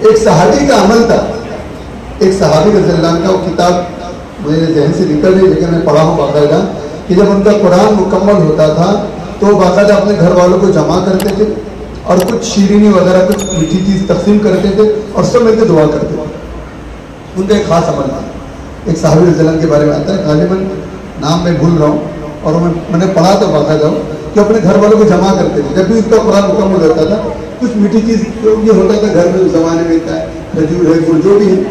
ایک صحابی کا عمل تھا، ایک صحابی رضی اللہ عنہ کا وہ کتاب میرے ذہن سے نکل رہی لیکن میں پڑھا ہوں باقاعدہ کہ جب ان کا قرآن مکمل ہوتا تھا تو باقاعدہ اپنے گھر والوں کو جمع کرتے تھے اور کچھ شیرینی وغیرہ کچھ میٹھی چیز تقسیم کرتے تھے اور سب مل کے دعا کرتے تھے. ان کا ایک خاص عمل تھا. ایک صحابی رضی اللہ عنہ کے بارے میں آتا ہے، غالباً نام میں بھول رہا ہوں اور میں نے پڑھا تو باقاعدہ کہ اپنے گھر والوں کو جمع کرتے تھے. جب بھی اس کا قرآن مکمل ہوتا تھا کچھ میٹھی چیز جو یہ ہوتا تھا گھر میں اس زمانے میں ہوتا ہے، کھجور ہے، گڑ جو بھی ہے،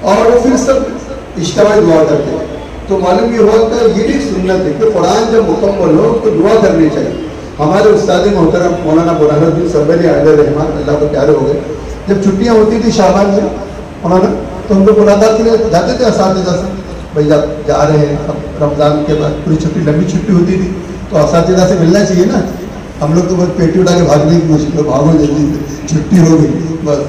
اور وہ پھر سب اجتماعی دعا کرتے ہیں. تو معلوم یہ ہوا کہ یہ بھی سنت ہے کہ قرآن جب مکمل ہو تو دعا کرنی چاہیے. ہمارے استاد محترم مولانا برہان الدین سربری علیہ رحمان اللہ کو پیارے ہو گئے، جب چھٹیاں ہوتی تھی شعبان میں مولانا تو ہم لوگ ملاقات کے لیے جاتے تھے اساتذہ سے، بھائی جب جا رہے ہیں اب رمضان کے بعد پوری چھٹی لمبی چھٹی ہوتی تھی تو اساتذہ سے ملنا چاہیے نا. ہم لوگ تو بس پیٹی اٹھا کے بھاگنے کی مشکل، بھاگو جلدی سے چھٹی ہو گئی بس.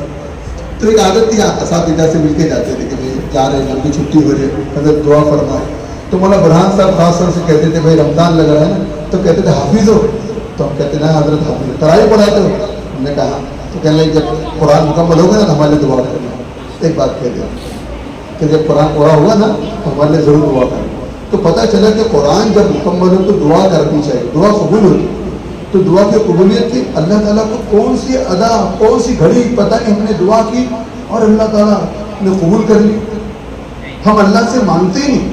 تو ایک عادت تھی اساتذہ سے مل کے جاتے تھے کہ بھائی جا رہے ہیں لمبی چھٹی ہو رہی ہے حضرت دعا فرمائے. تو مولانا برہان صاحب خاص طور سے کہتے تھے بھائی رمضان لگ رہا ہے نا، تو کہتے تھے حافظ ہو؟ تو ہم کہتے ہیں حضرت حافظ تراویح پڑھاتے ہو؟ ہم نے کہا. تو کہنے لگے جب قرآن مکمل ہوگا نا تو ہمارے لیے دعا کرنا. ایک بات کہہ دیا کہ جب قرآن پڑھا ہوگا نا تو ہمارے لیے ضرور دعا کرنا. تو پتہ چلا کہ قرآن جب مکمل ہو تو دعا کرنی چاہیے، دعا قبول ہوتی. تو دعا کی قبولیت کی اللہ تعالیٰ کو کون سی ادا کون سی گھڑی پتہ نہیں ہم نے دعا کی اور اللہ تعالیٰ نے قبول کر لی. ہم اللہ سے مانگتے ہی نہیں،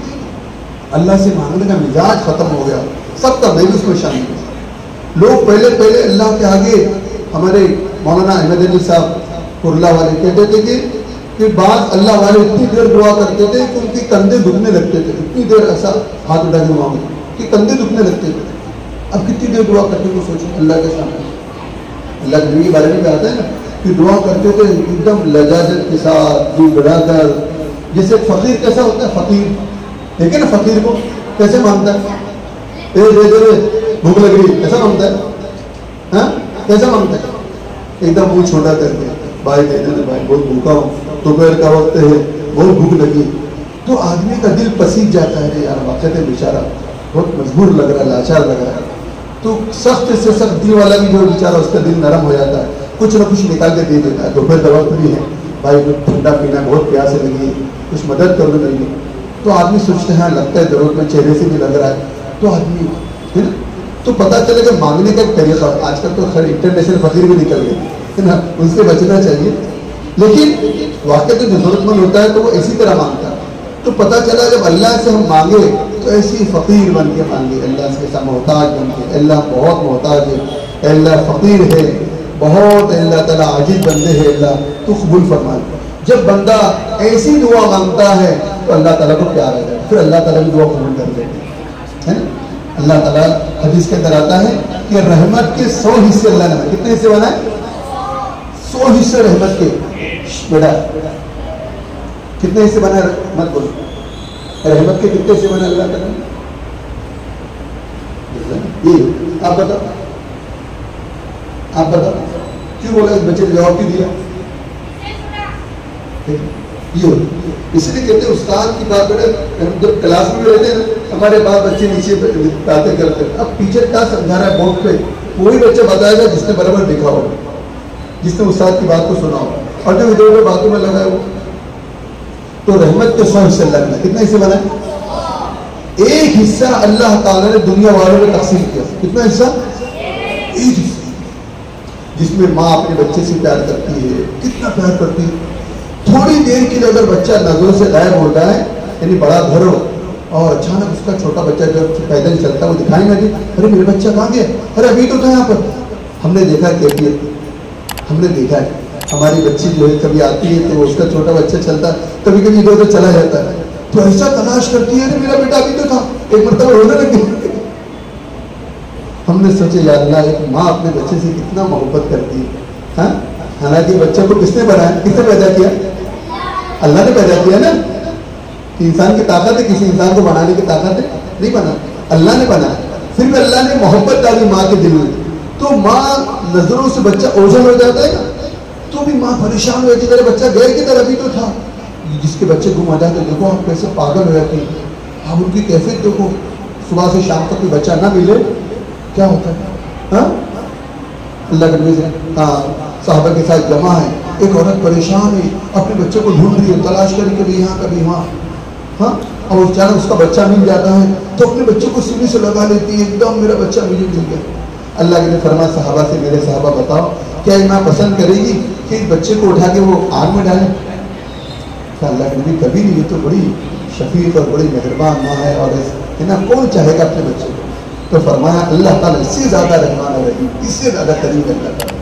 اللہ سے مانگنے کا مزاج ختم ہو گیا سب کا. میں بھی اس میں شامل ہوں. لوگ پہلے اللہ کے آگے، ہمارے مولانا احمد علی صاحب کرلا والے کہتے تھے کہ بعض اللہ والے اتنی دیر دعا کرتے تھے کہ ان کے کندھے دکھنے لگتے تھے. اتنی دیر ایسا ہاتھ اٹھا کے مانگتے کہ کندھے دکھنے لگتے تھے. اب کتنی دیر دعا کرتے کو سوچو اللہ کے سامنے. اللہ کے نبی کے بارے میں بھی آتا ہے نا کہ دعا کرتے تھے ایک دم لجاجت کے ساتھ دل بڑھا کر. جیسے فقیر کیسا ہوتا ہے، فقیر دیکھیں نا فقیر کو کیسے مانگتا ہے، بھوک لگ رہی کیسا مانگتا ہے، ہاں کیسا مانگتا ہے، ایک دم منہ چھوٹا کر کے بھائی دے دے بھائی بہت بھوکا ہوں، دوپہر کا وقت ہے بہت بھوک لگی. تو آدمی کا دل پسیج جاتا ہے یار واقعات بیچارہ بہت مجبور لگ رہا ہے، لاچار لگ رہا ہے. تو سخت سے سخت دل والا بھی جو بیچارہ اس کا دل نرم ہو جاتا ہے، کچھ نہ کچھ نکال کے دے دیتا ہے. دوپہر کا وقت بھی ہے بھائی کچھ ٹھنڈا پینا بہت پیاس لگی، کچھ مدد کر دو نہیں. تو آدمی سوچتے ہیں لگتا ہے ضرورت میں چہرے سے بھی لگ رہا ہے تو آدمی ہے نا. تو پتہ چلے کہ مانگنے کا ایک طریقہ. آج کل تو خیر انٹرنیشنل فقیر بھی نکل گئے ہے نا، ان سے بچنا چاہیے. لیکن واقعی تو جو ضرورت مند ہوتا ہے تو وہ اسی طرح مانگتا ہے. تو پتہ چلا جب اللہ سے ہم مانگے تو ایسی فقیر بن کے مانگے، اللہ سے ایسا محتاج بن کے. اللہ بہت محتاج ہے، اللہ فقیر ہے بہت، اللہ تعالیٰ عاجز بندے ہے، اللہ تو قبول فرما. جب بندہ ایسی دعا مانگتا ہے تو اللہ تعالیٰ کو پیار آ جائے، پھر اللہ تعالیٰ بھی دعا قبول کر دیتے ہیں. اللہ تعالیٰ حدیث کے اندر آتا ہے کہ رحمت کے 100 حصے اللہ نے کتنے حصے بنائے؟ 100 حصے رحمت کے. بیٹا کتنے حصے بنائے؟ مت بولو رحمت کے کتنے حصے بنائے اللہ تعالیٰ؟ یہ آپ بتاؤ، آپ بتاؤ کیوں بولا اس بچے نے جواب کیوں دیا؟ یہ اس لیے کہتے ہیں استاد کی بات کرے. جب کلاس میں رہتے ہیں ہمارے باپ بچے نیچے باتیں کرتے ہیں. اب ٹیچر کیا سمجھا رہا ہے بورڈ پہ وہی بچہ بتائے گا جس نے برابر دیکھا ہو، جس نے استاد کی بات کو سنا ہو. اور جو ادھر ادھر باتوں میں لگا ہے وہ. تو رحمت کے 100 حصے اللہ نے کتنے حصے بنائے؟ ایک حصہ اللہ تعالیٰ نے دنیا والوں میں تقسیم کیا. کتنا حصہ؟ ایک حصہ. جس میں ماں اپنے بچے سے پیار کرتی ہے، کتنا پیار کرتی ہے. تھوڑی دیر کے لیے اگر بچہ نظروں سے غائب ہوتا ہے، یعنی بڑا گھر ہو اور اچانک اس کا چھوٹا بچہ جو پیدل چلتا ہے وہ دکھائی نہ دے، ارے میرا بچہ کہاں گیا، ارے ابھی تو تھا یہاں پر. ہم نے دیکھا کیفیت، ہم نے دیکھا ہے ہماری بچی جو ہے کبھی آتی ہے تو اس کا چھوٹا بچہ چلتا ہے، کبھی کبھی ادھر ادھر چلا جاتا ہے تو ایسا تلاش کرتی ہے ارے میرا بیٹا ابھی تو تھا. ایک مرتبہ رونے لگی. ہم نے سوچے یا اللہ ایک ماں اپنے بچے سے کتنا محبت کرتی ہے. ہاں حالانکہ بچہ کو کس نے بنایا، کس نے پیدا کیا؟ اللہ نے پیدا کیا نا. کہ انسان کی طاقت ہے کسی انسان کو بنانے کی طاقت ہے؟ نہیں بنا، اللہ نے بنایا. پھر بھی اللہ نے محبت ڈالی ماں کے دل میں. تو ماں نظروں سے بچہ اوجھل ہو جاتا ہے نا تو بھی ماں پریشان ہو جاتی ہے، میرا بچہ گیا کدھر، ابھی تو تھا. جس کے بچے گم آ جاتے دیکھو آپ کیسے پاگل ہو جاتے ہیں. آپ ان کی کیفیت دیکھو، صبح سے شام تک کوئی بچہ نہ ملے کیا ہوتا ہے. ہاں اللہ کے نبی سے ہاں صحابہ کے ساتھ جمع ہے ایک عورت پریشان ہوئی، اپنے بچے کو ڈھونڈ رہی ہے، تلاش کری کبھی یہاں کبھی وہاں، ہاں، اور اچانک اس کا بچہ مل جاتا ہے تو اپنے بچے کو سینے سے لگا لیتی ہے، ایک دم میرا بچہ مجھے مل گیا۔ اللہ کے نے فرمایا صحابہ سے، میرے صحابہ بتاؤ کیا یہ ماں پسند کرے گی کہ اس بچے کو اٹھا کے وہ آگ میں ڈالے؟ کہ اللہ کے نبی کبھی نہیں، یہ تو بڑی شفیق اور بڑی مہربان ماں ہے، اور ہے نا، کون چاہے گا اپنے بچے کو؟ تو فرمایا اللہ تعالیٰ اس سے زیادہ رحمان رحیم، اس سے زیادہ کریم اللہ تعالیٰ۔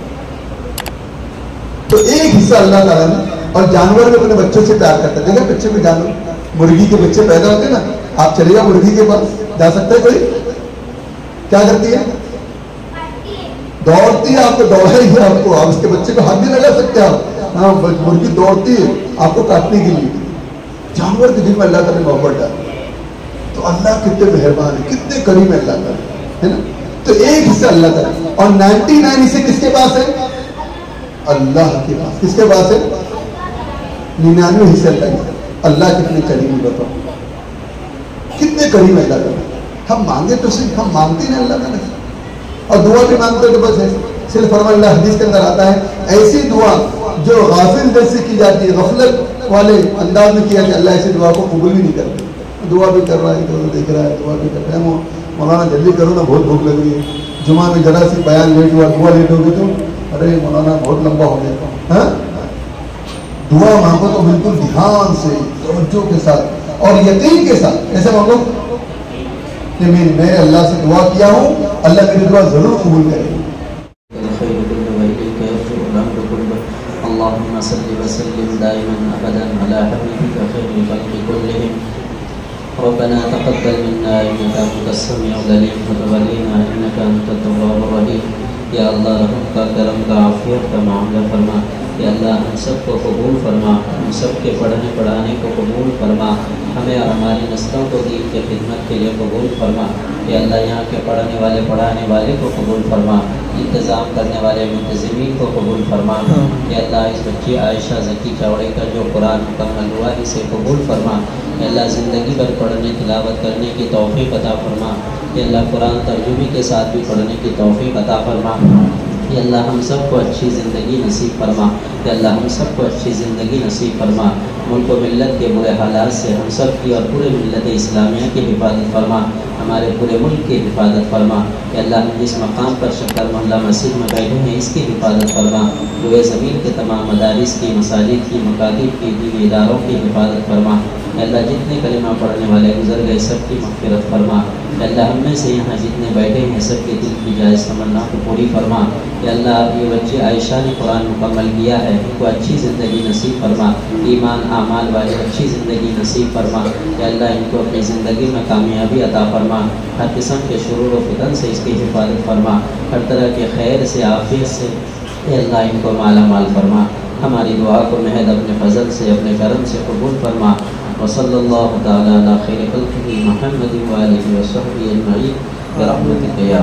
تو ایک حصہ اللہ تعالیٰ نے، اور جانور بھی اپنے بچوں سے پیار کرتا ہے۔ دیکھا بچے کو، جانور مرغی کے بچے پیدا ہوتے ہیں نا، آپ چلے گا مرغی کے پاس، جا سکتا ہے کوئی؟ کیا کرتی ہے؟ دوڑتی ہے، آپ کو دوڑا ہی ہے، آپ کو، آپ اس کے بچے کو ہاتھ بھی لگا سکتے ہیں آپ، ہاں، مرغی دوڑتی ہے آپ کو کاٹنے کے لیے۔ جانور کے دل میں اللہ تعالیٰ نے محبت ڈالی۔ تو اللہ کتنے مہربان ہے، کتنے کریم ہے اللہ تعالیٰ، ہے نا۔ تو ایک حصہ اللہ تعالیٰ، اور 99 حصے کس کے پاس ہے؟ اللہ کے پاس۔ کس کے پاس ہے؟ 99 حصے اللہ کے۔ اللہ کتنے کریم ہے، بتاؤ کتنے کریم ہے اللہ تعالیٰ۔ ہم مانگے تو صرف، ہم مانگتے ہیں اللہ تعالیٰ سے، اور دعا بھی مانگتے تو بس ہے صرف فرما اللہ حدیث کے اندر آتا ہے، ایسی دعا جو غافل دل سے کی جاتی ہے، غفلت والے انداز میں کیا کہ اللہ ایسی دعا کو قبول بھی نہیں کرتے۔ دعا بھی کر رہا ہے، تو دیکھ رہا ہے، دعا بھی کر رہا ہے، مولانا جلدی کرو نا بہت بھوک لگ رہی ہے، جمعہ میں ذرا سی بیان لیٹ ہوا، دعا لیٹ ہوگی تو ارے مولانا بہت لمبا ہو گیا۔ ہاں، دعا مانگو تو بالکل دھیان سے، توجہ کے ساتھ اور یقین کے ساتھ، ایسے مانگو کہ میں اللہ سے دعا کیا ہوں، اللہ میری دعا ضرور قبول کرے گا۔ اللهم صل وسلم دائما ابدا على حبيبك خير الخلق كلهم ربنا تقبل منا انك انت السميع العليم وتب علينا انك انت التواب الرحيم۔ یا اللہ رحم کا، کرم کا، عافیت کا معاملہ فرما۔ یا اللہ ہم سب کو قبول فرما، ہم سب کے پڑھنے پڑھانے کو قبول فرما، ہمیں اور ہماری نسلوں کو دین کی خدمت کے لیے قبول فرما۔ یا اللہ یہاں کے پڑھنے والے پڑھانے والے کو قبول فرما، انتظام کرنے والے منتظمین کو قبول فرما۔ یا اللہ اس بچی عائشہ ذکی چوڑے کا جو قرآن مکمل ہوا اسے قبول فرما۔ یا اللہ زندگی بھر پڑھنے تلاوت کرنے کی توفیق عطا فرما۔ یا اللہ قرآن ترجمے کے ساتھ بھی پڑھنے کی توفیق عطا فرما۔ یا اللہ ہم سب کو اچھی زندگی نصیب فرما۔ یا اللہ ہم سب کو اچھی زندگی نصیب فرما۔ ملک و ملت کے برے حالات سے ہم سب کی اور پورے ملت اسلامیہ کی حفاظت فرما، ہمارے پورے ملک کی حفاظت فرما۔ یا اللہ ہم جس مقام پر شکر محلہ مسجد میں بیٹھے ہیں اس کی حفاظت فرما، روئے زمین کے تمام مدارس کی، مساجد کی، مکاتب کی، دینی اداروں کی حفاظت فرما۔ یا اللہ جتنے کلمہ پڑھنے والے گزر گئے سب کی مغفرت فرما۔ یا اللہ ہم میں سے یہاں جتنے بیٹھے ہیں سب کے دل کی جائز تمنا کو پوری فرما۔ یا اللہ یہ بچے عائشہ نے قرآن مکمل کیا ہے، ان کو اچھی زندگی نصیب فرما، ایمان اعمال والے اچھی زندگی نصیب فرما۔ یا اللہ ان کو اپنی زندگی میں کامیابی عطا فرما، ہر قسم کے شرور و فتن سے اس کی حفاظت فرما، ہر طرح کے خیر سے، عافیت سے اے اللہ ان کو مالا مال فرما۔ ہماری دعا کو محض اپنے فضل سے، اپنے کرم سے قبول فرما۔ وصلی اللہ تعالی علی خیر خلقہ محمد وآلہ وصحبہ اجمعین برحمتک یا